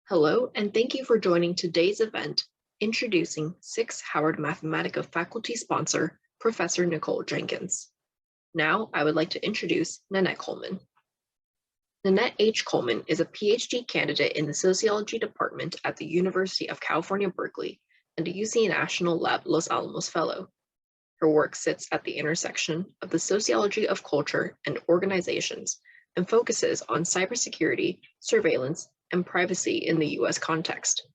Hello, and thank you for joining today's event, introducing SICSS-Howard Mathematica faculty sponsor, Professor Nicole Jenkins. Now, I would like to introduce Nanette Coleman. Nanette H. Coleman is a PhD candidate in the Sociology Department at the University of California, Berkeley, and a UC National Lab Los Alamos Fellow. Her work sits at the intersection of the sociology of culture and organizations and focuses on cybersecurity, surveillance, and privacy in the US context.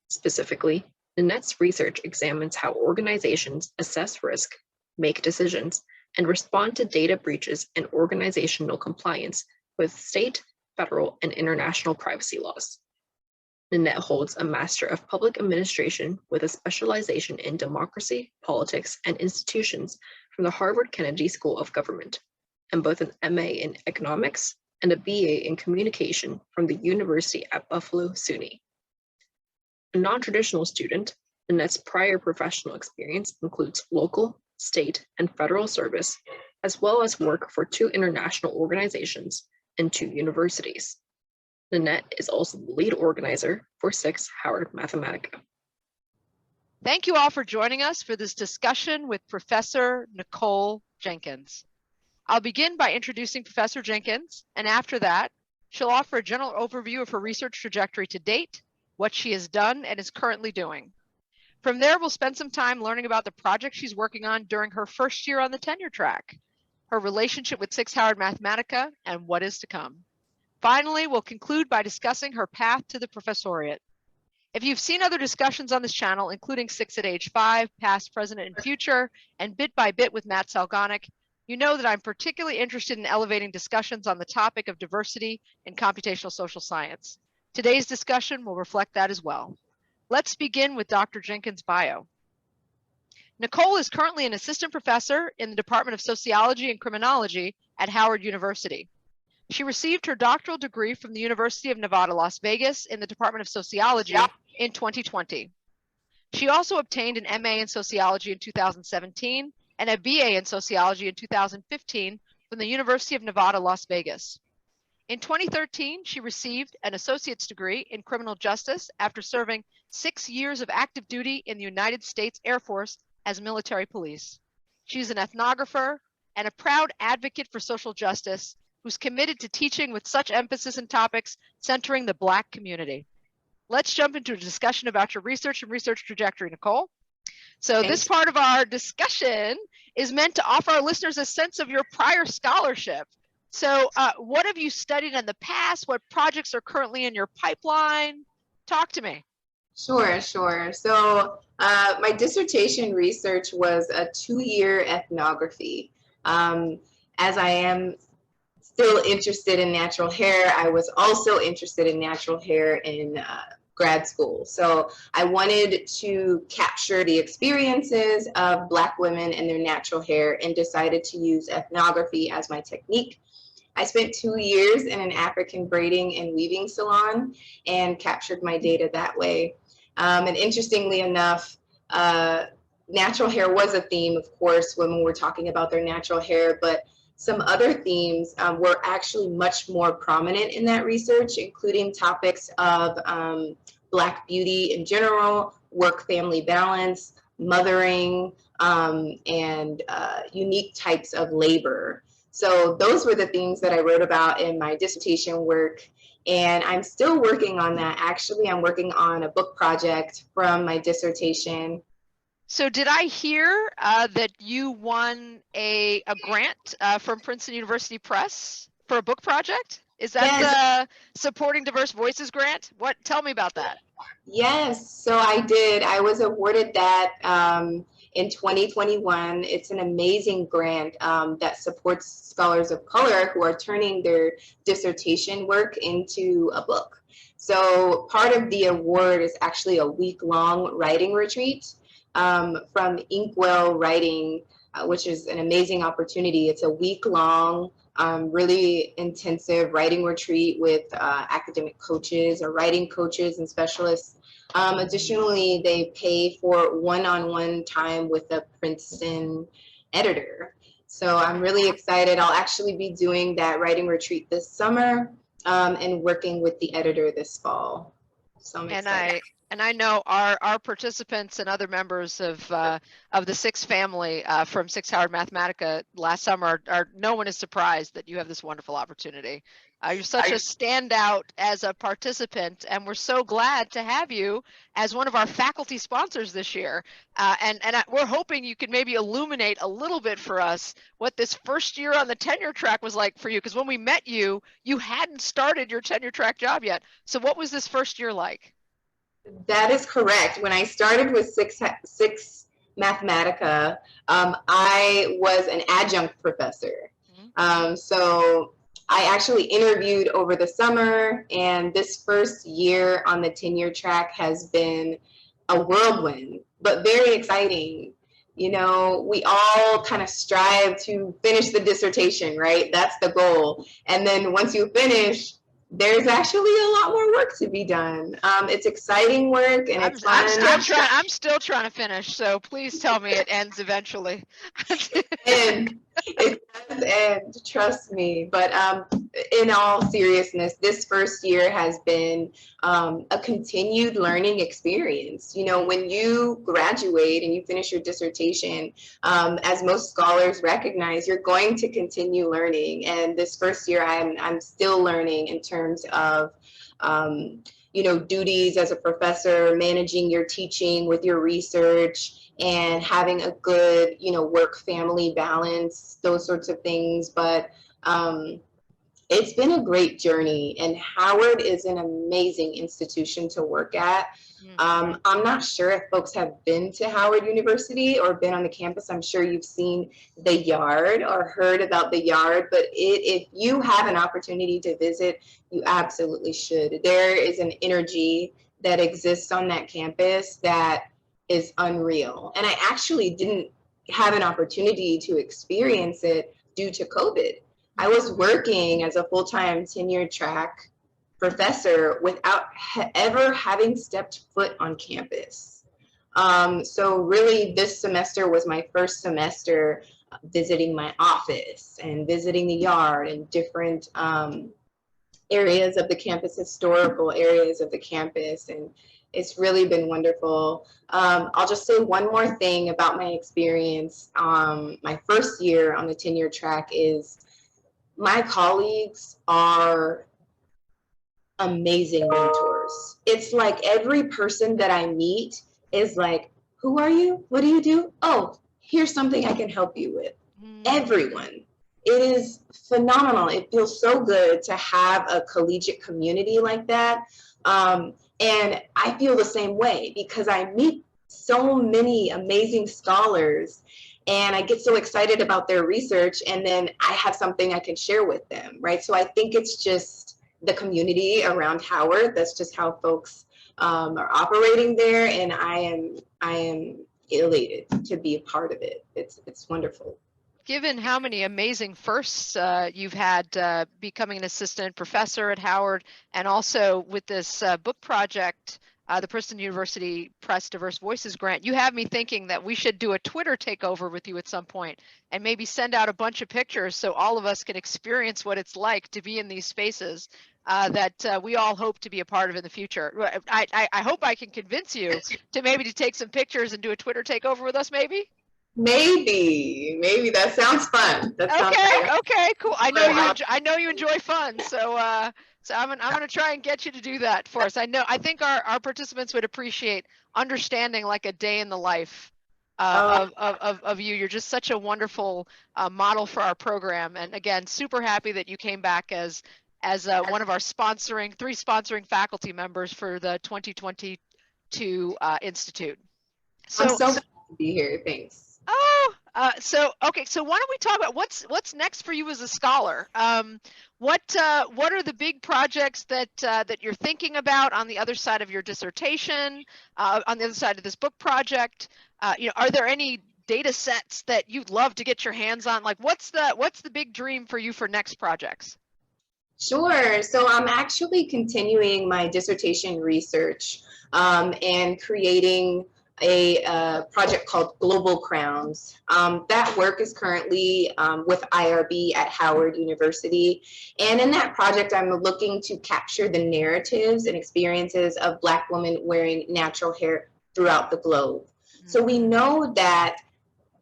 Specifically, Nanette's research examines how organizations assess risk, make decisions, and respond to data breaches and organizational compliance with state, federal, and international privacy laws. Nanette holds a Master of Public Administration with a specialization in democracy, politics, and institutions from the Harvard Kennedy School of Government, and both an MA in economics and a BA in communication from the University at Buffalo SUNY. A non-traditional student, Nanette's prior professional experience includes local, state, and federal service, as well as work for 2 international organizations and 2 universities. Nanette is also the lead organizer for SICSS-Howard Mathematica. Thank you all for joining us for this discussion with Professor Nicole Jenkins. I'll begin by introducing Professor Jenkins, and after that, she'll offer a general overview of her research trajectory to date, what she has done and is currently doing. From there, we'll spend some time learning about the project she's working on during her first year on the tenure track, her relationship with SICSS-Howard Mathematica, and what is to come. Finally, we'll conclude by discussing her path to the professoriate. If you've seen other discussions on this channel, including SICSS at Age 5, Past, Present, and Future, and Bit by Bit with Matt Salgonic, you know that I'm particularly interested in elevating discussions on the topic of diversity in computational social science. Today's discussion will reflect that as well. Let's begin with Dr. Jenkins' bio. Nicole is currently an assistant professor in the Department of Sociology and Criminology at Howard University. She received her doctoral degree from the University of Nevada, Las Vegas in the Department of Sociology in 2020. She also obtained an MA in Sociology in 2017 and a BA in Sociology in 2015 from the University of Nevada, Las Vegas. In 2013, she received an associate's degree in criminal justice after serving 6 years of active duty in the United States Air Force as military police. She's an ethnographer and a proud advocate for social justice who's committed to teaching with such emphasis in topics centering the Black community. Let's jump into a discussion about your research and research trajectory, Nicole. So this part of our discussion is meant to offer our listeners a sense of your prior scholarship. So what have you studied in the past? What projects are currently in your pipeline? Talk to me. Sure. So my dissertation research was a 2-year ethnography. As I am still interested in natural hair, I was also interested in natural hair in grad school. So I wanted to capture the experiences of Black women and their natural hair and decided to use ethnography as my technique. I spent 2 years in an African braiding and weaving salon and captured my data that way. And interestingly enough, natural hair was a theme, of course, when we were talking about their natural hair, but some other themes were actually much more prominent in that research, including topics of Black beauty in general, work-family balance, mothering, and unique types of labor. So those were the things that I wrote about in my dissertation work, and I'm still working on that. Actually, I'm working on a book project from my dissertation. So did I hear that you won a grant from Princeton University Press for a book project? Is that the Supporting Diverse Voices grant? Tell me about that. Yes, so I did. I was awarded that in 2021. It's an amazing grant that supports scholars of color who are turning their dissertation work into a book. So part of the award is actually a week-long writing retreat from Inkwell Writing, which is an amazing opportunity. It's a week-long, really intensive writing retreat with academic coaches or writing coaches and specialists. Additionally, they pay for one-on-one time with a Princeton editor. So I'm really excited. I'll actually be doing that writing retreat this summer and working with the editor this fall. So I'm And excited. I know our participants and other members of the SICSS family from SICSS-Howard Mathematica last summer no one is surprised that you have this wonderful opportunity. You're such a standout as a participant, and we're so glad to have you as one of our faculty sponsors this year. We're hoping you could maybe illuminate a little bit for us what this first year on the tenure track was like for you, because when we met you, you hadn't started your tenure track job yet. So what was this first year like? That is correct. When I started with SICSS Mathematica, I was an adjunct professor. So I actually interviewed over the summer, and this first year on the tenure track has been a whirlwind, but very exciting. You know, we all kind of strive to finish the dissertation, right? That's the goal. And then once you finish, there's actually a lot more work to be done. It's exciting work, and it's fun. I'm still trying to finish, so please tell me it ends eventually. And it does end, trust me. But in all seriousness, this first year has been a continued learning experience. You know, when you graduate and you finish your dissertation, as most scholars recognize, you're going to continue learning. And this first year, I'm still learning in terms of you know, duties as a professor, managing your teaching with your research, and having a good, you know, work-family balance, those sorts of things. But it's been a great journey, and Howard is an amazing institution to work at. I'm not sure if folks have been to Howard University or been on the campus. I'm sure you've seen the yard or heard about the yard, but if you have an opportunity to visit, you absolutely should. There is an energy that exists on that campus that is unreal. And I actually didn't have an opportunity to experience it due to COVID. I was working as a full-time tenure track professor without ever having stepped foot on campus. So really this semester was my first semester visiting my office and visiting the yard and different areas of the campus, historical areas of the campus, and it's really been wonderful. I'll just say one more thing about my experience. My first year on the tenure track is my colleagues are amazing mentors. It's like every person that I meet is like, who are you? What do you do? Oh, here's something I can help you with. Everyone. It is phenomenal. It feels so good to have a collegiate community like that. And I feel the same way because I meet so many amazing scholars, and I get so excited about their research, and then I have something I can share with them, right? So I think it's just the community around Howard. That's just how folks are operating there, and I am elated to be a part of it. It's wonderful. Given how many amazing firsts you've had becoming an assistant professor at Howard, and also with this book project, the Princeton University Press Diverse Voices Grant, you have me thinking that we should do a Twitter takeover with you at some point and maybe send out a bunch of pictures so all of us can experience what it's like to be in these spaces that we all hope to be a part of in the future. I hope I can convince you to maybe take some pictures and do a Twitter takeover with us, maybe? Maybe that sounds fun. That sounds fun. Okay, cool. I know you enjoy fun, so I'm gonna try and get you to do that for us. I think our participants would appreciate understanding like a day in the life of you. You're just such a wonderful model for our program, and again, super happy that you came back as one of our three sponsoring faculty members for the 2022 Institute. So I'm so glad to be here. Thanks. Oh, okay. So why don't we talk about what's next for you as a scholar? What are the big projects that you're thinking about on the other side of your dissertation, on the other side of this book project? Are there any data sets that you'd love to get your hands on? Like, what's the big dream for you for next projects? Sure. So I'm actually continuing my dissertation research and creating a project called Global Crowns. That work is currently with IRB at Howard University. And in that project, I'm looking to capture the narratives and experiences of Black women wearing natural hair throughout the globe. So we know that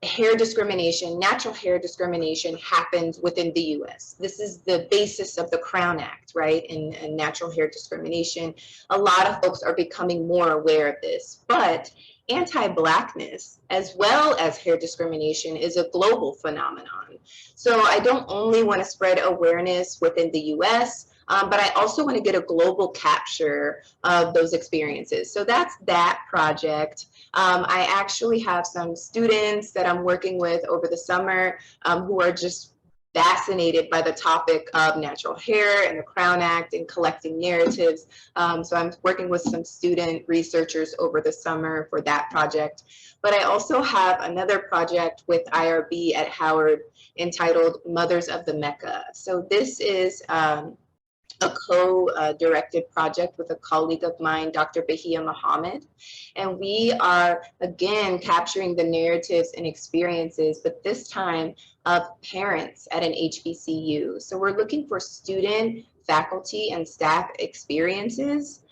hair discrimination, natural hair discrimination happens within the US. This is the basis of the Crown Act, right? And natural hair discrimination. A lot of folks are becoming more aware of this, but anti-Blackness as well as hair discrimination is a global phenomenon. So I don't only want to spread awareness within the US, but I also want to get a global capture of those experiences. So that's that project. I actually have some students that I'm working with over the summer who are just fascinated by the topic of natural hair and the Crown Act and collecting narratives. So I'm working with some student researchers over the summer for that project. But I also have another project with IRB at Howard entitled Mothers of the Mecca. So this is a co-directed project with a colleague of mine, Dr. Bahia Muhammad. And we are, again, capturing the narratives and experiences, but this time of parents at an HBCU. So we're looking for student, faculty, and staff experiences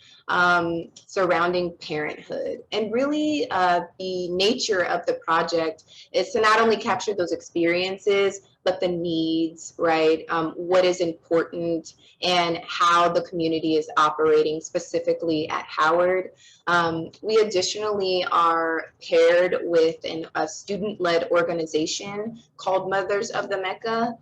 surrounding parenthood. And really the nature of the project is to not only capture those experiences, but the needs, right? What is important and how the community is operating specifically at Howard. We additionally are paired with a student-led organization called Mothers of the Mecca,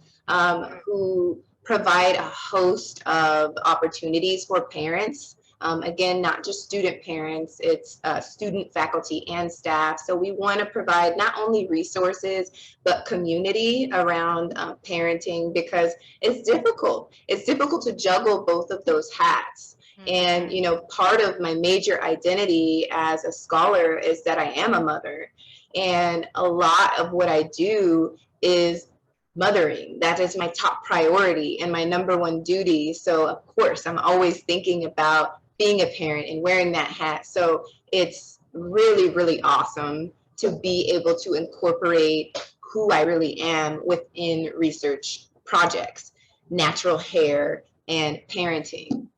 who provide a host of opportunities for parents. Again, not just student parents, it's student, faculty, and staff. So we want to provide not only resources, but community around parenting, because it's difficult. It's difficult to juggle both of those hats. And, you know, part of my major identity as a scholar is that I am a mother. And a lot of what I do is mothering. That is my top priority and my number one duty. So of course, I'm always thinking about being a parent and wearing that hat. So it's really, really awesome to be able to incorporate who I really am within research projects, natural hair, and parenting.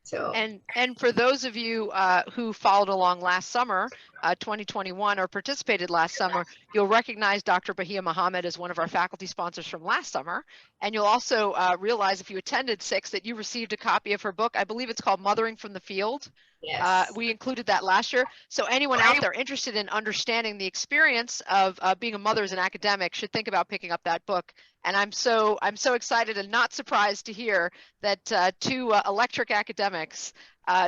So. And for those of you who followed along last summer, 2021, or participated last summer, you'll recognize Dr. Bahia Muhammad as one of our faculty sponsors from last summer. And you'll also realize if you attended SICSS that you received a copy of her book. I believe it's called Mothering from the Field. Yes. We included that last year. So anyone out there interested in understanding the experience of being a mother as an academic should think about picking up that book. And I'm so excited and not surprised to hear that two electric academics,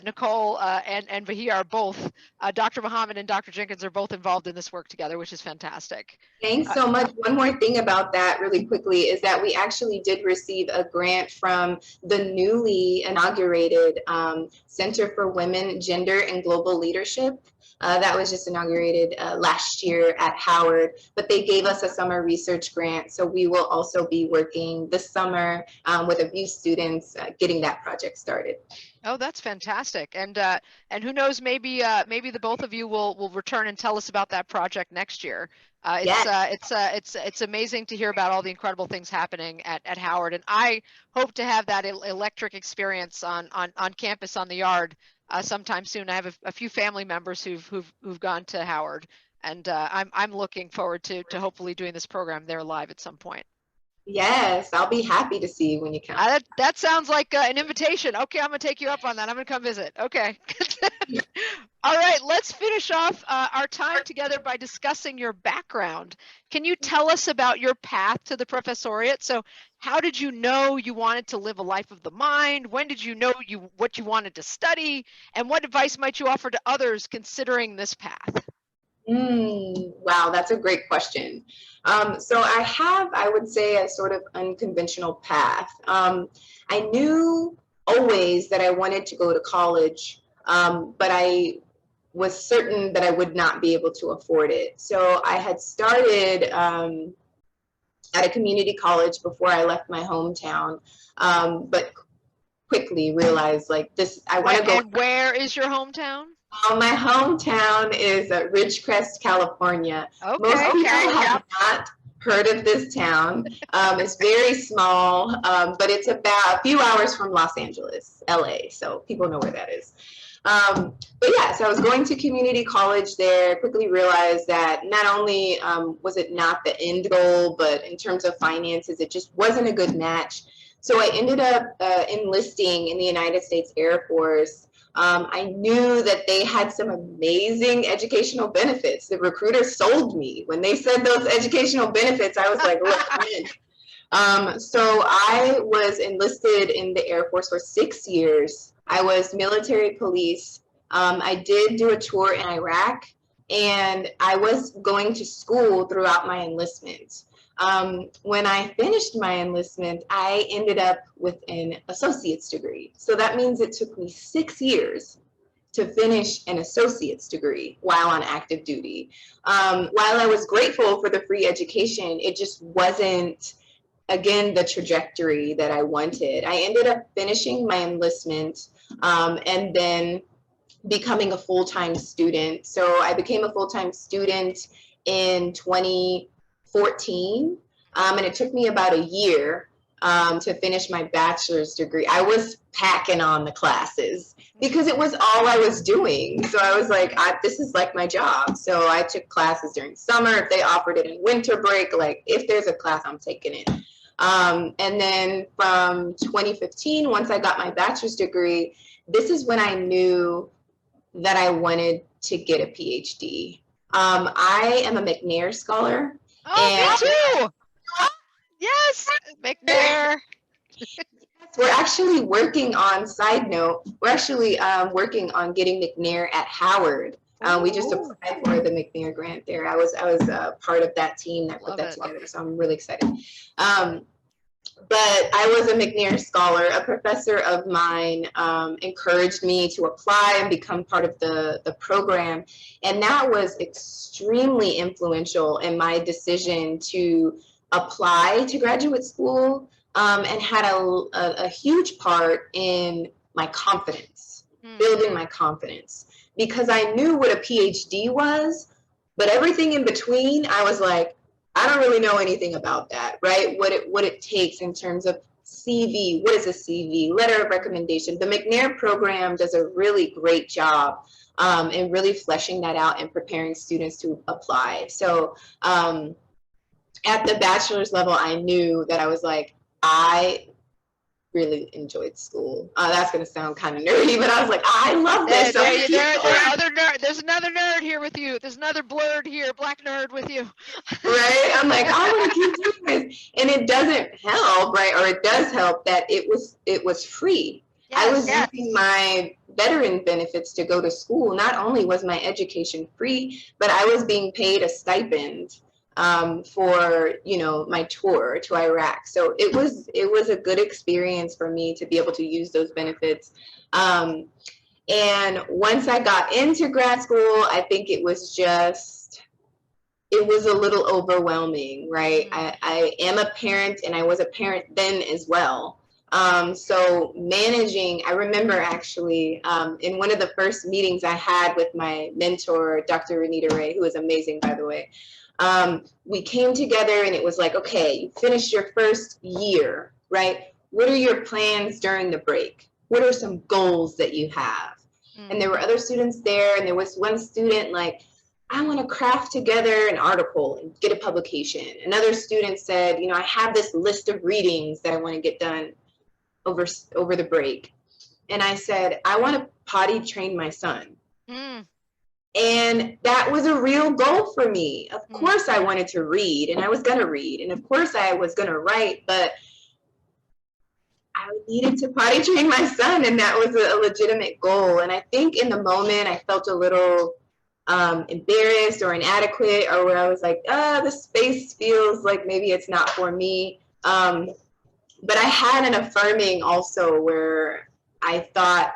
Nicole and Bahia, are both, Dr. Muhammad and Dr. Jenkins are both involved in this work together, which is fantastic. Thanks so much. One more thing about that really quickly is that we actually did receive a grant from the newly inaugurated Center for Women, Gender, and Global Leadership. That was just inaugurated last year at Howard, but they gave us a summer research grant. So we will also be working this summer with a few students getting that project started. Oh, that's fantastic. And who knows, maybe the both of you will return and tell us about that project next year. It's amazing to hear about all the incredible things happening at Howard. And I hope to have that electric experience on campus on the yard sometime soon. I have a few family members who've gone to Howard, and I'm looking forward to hopefully doing this program there live at some point. Yes, I'll be happy to see you when you come. That sounds like an invitation. Okay, I'm gonna take you up on that. I'm gonna come visit. Okay. All right, let's finish off our time together by discussing your background. Can you tell us about your path to the professoriate? So how did you know you wanted to live a life of the mind? When did you know what you wanted to study? And what advice might you offer to others considering this path? Wow, that's a great question. So I have, I would say, a sort of unconventional path. I knew always that I wanted to go to college, but I was certain that I would not be able to afford it. So I had started at a community college before I left my hometown, but quickly realized like this, I want to go. And where is your hometown? My hometown is Ridgecrest, California. Okay. Most people have not heard of this town. It's very small, but it's about a few hours from Los Angeles, LA. So people know where that is. But yeah, so I was going to community college there, quickly realized that not only was it not the end goal, but in terms of finances, it just wasn't a good match. So I ended up enlisting in the United States Air Force. I knew that they had some amazing educational benefits. The recruiters sold me. When they said those educational benefits, I was like, look, I'm in. So I was enlisted in the Air Force for 6 years. I was military police. I did do a tour in Iraq, and I was going to school throughout my enlistment. When I finished my enlistment, I ended up with an associate's degree. So that means it took me 6 years to finish an associate's degree while on active duty. While I was grateful for the free education, it just wasn't, again, the trajectory that I wanted. I ended up finishing my enlistment and then becoming a full-time student. So I became a full-time student in 2014, and it took me about a year to finish my bachelor's degree. I was packing on the classes because it was all I was doing. So I was like, this is like my job. So I took classes during summer. If they offered it in winter break, like if there's a class, I'm taking it. And then from 2015, once I got my bachelor's degree, this is when I knew that I wanted to get a PhD. I am a McNair scholar. Oh, me too. Yes, McNair. We're actually working on, side note, we're actually working on getting McNair at Howard. We just applied for the McNair grant there. I was part of that team that put that together, so I'm really excited. But I was a McNair scholar. A professor of mine encouraged me to apply and become part of the program, and that was extremely influential in my decision to apply to graduate school, and had a huge part in my confidence, building my confidence, because I knew what a PhD was, but everything in between, I was like, I don't really know anything about that, right? What it takes in terms of CV, what is a CV, letter of recommendation. The McNair program does a really great job in really fleshing that out and preparing students to apply. So at the bachelor's level, I knew that I was like, I really enjoyed school. That's going to sound kind of nerdy, but I was like, I love this. There's another nerd here with you. There's another blurred here, black nerd with you. Right? I'm like, I want to keep doing this. And it doesn't help, right? Or it does help that it was free. Yes, I was using my veteran benefits to go to school. Not only was my education free, but I was being paid a stipend for, you know, my tour to Iraq. So it was a good experience for me to be able to use those benefits. And once I got into grad school, I think it was a little overwhelming, right? I am a parent, and I was a parent then as well. So managing, I remember actually in one of the first meetings I had with my mentor, Dr. Renita Ray, who is amazing, by the way. We came together and it was like, okay, you finished your first year, right? What are your plans during the break? What are some goals that you have? And there were other students there, and there was one student like, I want to craft together an article and get a publication. Another student said, you know, I have this list of readings that I want to get done over the break. And I said, I want to potty train my son. And that was a real goal for me. Of course I wanted to read, and I was going to read, and of course I was going to write, but I needed to potty train my son, and that was a legitimate goal. And I think in the moment I felt a little embarrassed or inadequate, or where I was like, the space feels like maybe it's not for me. But I had an affirming also where I thought,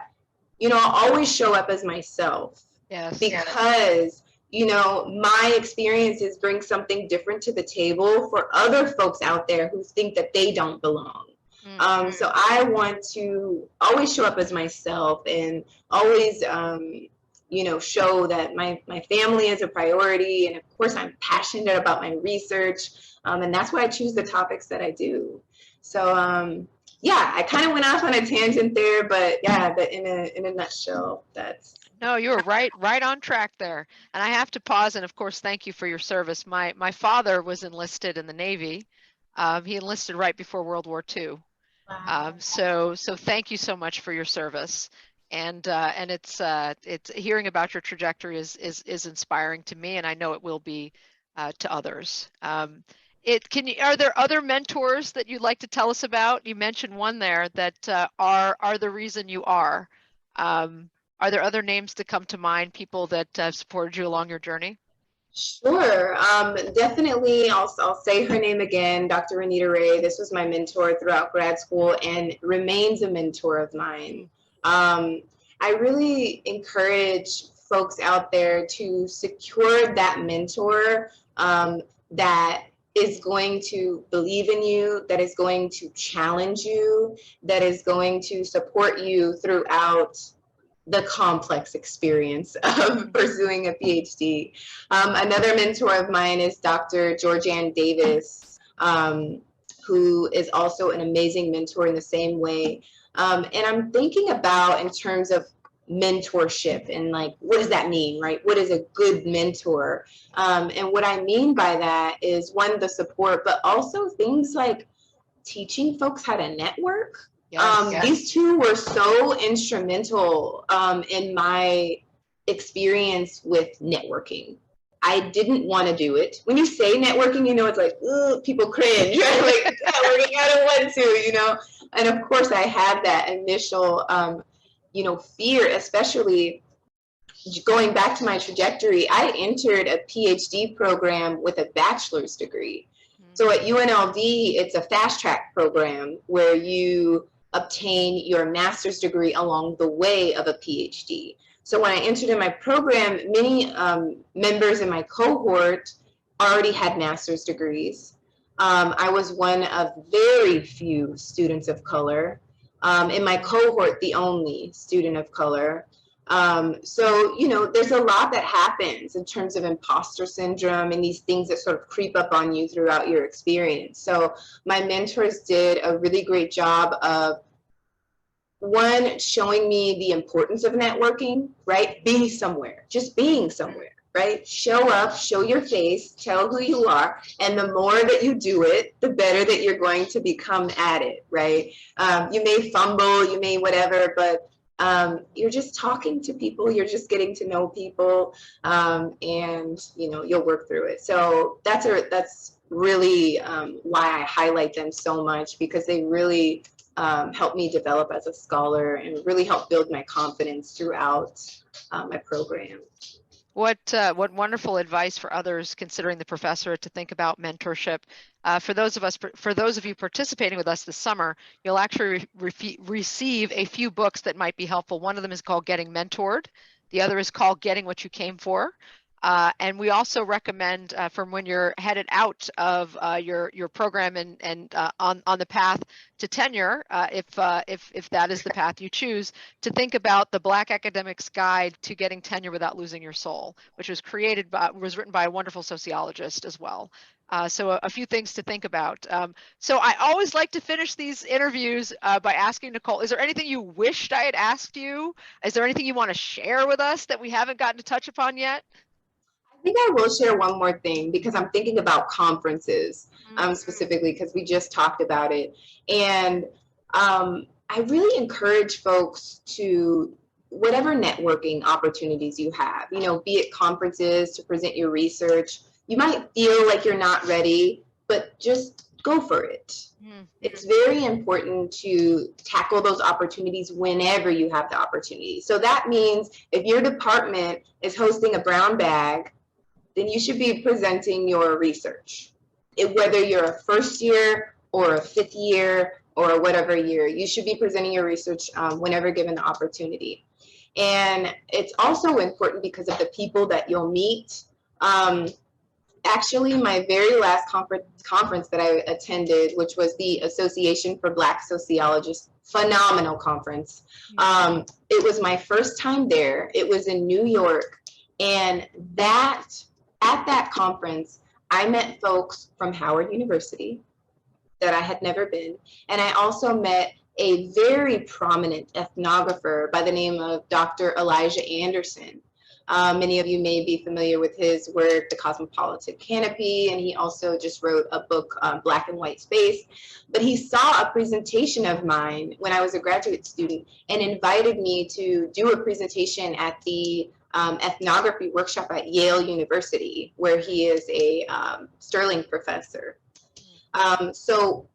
you know, I'll always show up as myself. Yes. Because, you know, my experiences bring something different to the table for other folks out there who think that they don't belong. So I want to always show up as myself and always, you know, show that my family is a priority. And of course, I'm passionate about my research. And that's why I choose the topics that I do. So, yeah, I kind of went off on a tangent there, but yeah, but in a nutshell, that's. No, you were right on track there. And I have to pause and of course, thank you for your service. My father was enlisted in the Navy. He enlisted right before World War II. Wow. So thank you so much for your service. And it's hearing about your trajectory is inspiring to me, and I know it will be to others. Are there other mentors that you'd like to tell us about? You mentioned one there that are the reason you are. Are there other names that come to mind, people that have supported you along your journey? Sure. Definitely, I'll say her name again, Dr. Renita Ray. This was my mentor throughout grad school and remains a mentor of mine. I really encourage folks out there to secure that mentor that is going to believe in you, that is going to challenge you, that is going to support you throughout the complex experience of pursuing a PhD. Another mentor of mine is Dr. Georgianne Davis, who is also an amazing mentor in the same way. And I'm thinking about in terms of mentorship and like, what does that mean, right? What is a good mentor? And what I mean by that is one, the support, but also things like teaching folks how to network. These two were so instrumental in my experience with networking. I didn't want to do it. When you say networking, you know, it's like, ugh, people cringe. Like, networking, I don't want to, you know. And of course, I had that initial, you know, fear, especially going back to my trajectory. I entered a PhD program with a bachelor's degree. So at UNLV, it's a fast track program where you obtain your master's degree along the way of a PhD. So when I entered in my program, many members in my cohort already had master's degrees. I was one of very few students of color. In my cohort, the only student of color. So, you know, there's a lot that happens in terms of imposter syndrome and these things that sort of creep up on you throughout your experience. So my mentors did a really great job of, one, showing me the importance of networking, right? Being somewhere, just being somewhere, right? Show up, show your face, tell who you are. And the more that you do it, the better that you're going to become at it, right? You may fumble, you may whatever, but you're just talking to people, you're just getting to know people, and you know, you'll work through it. So that's really why I highlight them so much, because they really helped me develop as a scholar and really helped build my confidence throughout my program. What wonderful advice for others considering the professor to think about mentorship. For those of you participating with us this summer, you'll actually receive a few books that might be helpful. One of them is called Getting Mentored. The other is called Getting What You Came For. And we also recommend from when you're headed out of your program and on the path to tenure, if that is the path you choose, to think about the Black Academic's Guide to Getting Tenure Without Losing Your Soul, which was written by a wonderful sociologist as well. So a few things to think about. So I always like to finish these interviews by asking Nicole, is there anything you wished I had asked you? Is there anything you want to share with us that we haven't gotten to touch upon yet? I think I will share one more thing, because I'm thinking about conferences specifically, because we just talked about it. And I really encourage folks to, whatever networking opportunities you have, you know, be it conferences to present your research, you might feel like you're not ready, but just go for it. It's very important to tackle those opportunities whenever you have the opportunity. So that means if your department is hosting a brown bag, then you should be presenting your research. Whether you're a first year or a fifth year or whatever year, you should be presenting your research whenever given the opportunity. And it's also important because of the people that you'll meet. Actually, my very last conference that I attended, which was the Association for Black Sociologists, phenomenal conference. It was my first time there. It was in New York, and at that conference, I met folks from Howard University that I had never been, and I also met a very prominent ethnographer by the name of Dr. Elijah Anderson. Many of you may be familiar with his work, The Cosmopolitan Canopy, and he also just wrote a book, Black and White Space. But he saw a presentation of mine when I was a graduate student and invited me to do a presentation at the ethnography workshop at Yale University, where he is a Sterling professor. So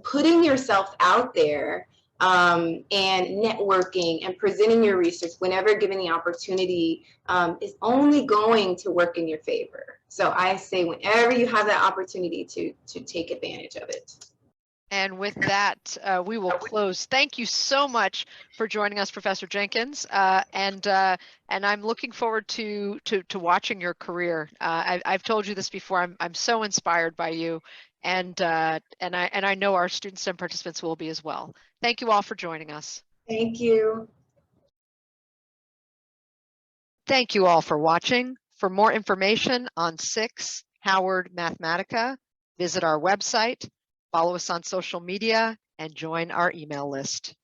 putting yourself out there and networking and presenting your research whenever given the opportunity is only going to work in your favor. So I say whenever you have that opportunity to take advantage of it. And with that, we will close. Thank you so much for joining us, Professor Jenkins. And I'm looking forward to watching your career. I've told you this before. I'm so inspired by you, and I know our students and participants will be as well. Thank you all for joining us. Thank you. Thank you all for watching. For more information on SICSS-Howard Mathematica, visit our website, follow us on social media, and join our email list.